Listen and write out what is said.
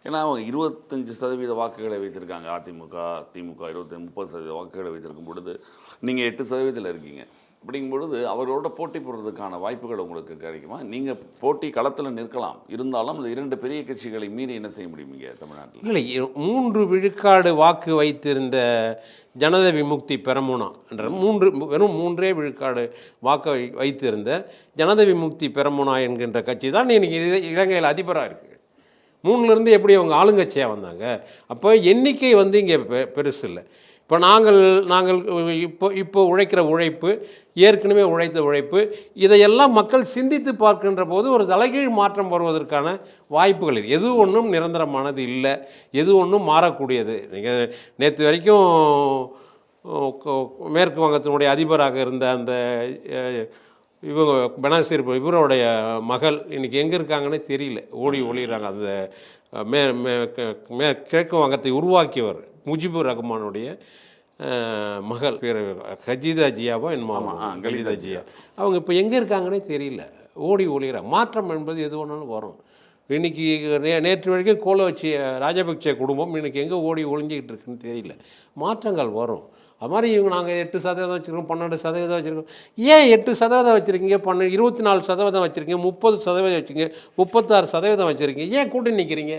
ஏன்னா அவங்க 25% வாக்குகளை வைத்திருக்காங்க. அதிமுக, திமுக 25, 30% வாக்குகளை வைத்திருக்கும் பொழுது, நீங்கள் 8% இருக்கீங்க. அப்படிங்கும் பொழுது அவர்களோட போட்டி போடுறதுக்கான வாய்ப்புகள் உங்களுக்கு கிடைக்குமா? நீங்கள் போட்டி களத்தில் நிற்கலாம். இருந்தாலும் அந்த 2 பெரிய கட்சிகளை மீறி என்ன செய்ய முடியும் இங்கே தமிழ்நாட்டில்? இல்லை, 3 விழுக்காடு வாக்கு வைத்திருந்த ஜனத விமுக்தி பெரமுனா என்ற வெறும் 3 விழுக்காடு வாக்கு வைத்திருந்த ஜனத விமுக்தி பெரமுனா என்கின்ற கட்சி தான் இன்னைக்கு இலங்கையில் அதிபராக இருக்குது. 3லேருந்து எப்படி அவங்க ஆளுங்கட்சியாக வந்தாங்க? அப்போ எண்ணிக்கை வந்து இங்கே பெருசு இல்லை. இப்போ நாங்கள் நாங்கள் இப்போ உழைக்கிற உழைப்பு, ஏற்கனவே உழைத்த உழைப்பு, இதையெல்லாம் மக்கள் சிந்தித்து பார்க்கின்ற போது ஒரு தலைகீழ் மாற்றம் வருவதற்கான வாய்ப்புகள் இருக்குது. எது ஒன்றும் நிரந்தரமானது இல்லை, எது ஒன்றும் மாறக்கூடியது. நீங்கள் நேற்று வரைக்கும் மேற்கு வங்கத்தினுடைய அதிபராக இருந்த அந்த இவங்க பெனாசிர் இவருடைய மகள் இன்றைக்கி எங்கே இருக்காங்கன்னே தெரியல, ஓடி ஒளிகிறாங்க. அந்த கிழக்கு வங்கத்தை உருவாக்கியவர் முஜிபுர் ரஹ்மானுடைய மகள் பேர் ஹஜீதா ஜியாவோ என்னமோ, கலிதா ஜியா, அவங்க இப்போ எங்கே இருக்காங்கன்னே தெரியல, ஓடி ஒளிகிறாங்க. மாற்றம் என்பது எது ஒன்றாலும் வரும். இன்றைக்கி நேற்று வரைக்கும் கோலவச்சி ராஜபக்சே குடும்பம் இன்றைக்கி எங்கே ஓடி ஒளிஞ்சிக்கிட்டு இருக்குன்னு தெரியல. மாற்றங்கள் வரும். அது மாதிரி இவங்க நாங்கள் 8% வச்சுருக்கோம், 12% வச்சுருக்கோம். ஏன் 8% வச்சுருக்கீங்க, 24% வச்சுருக்கீங்க, 30% வச்சுருக்கீங்க, 36% வச்சுருக்கீங்க, ஏன் கூட்டணி நிற்கிறீங்க?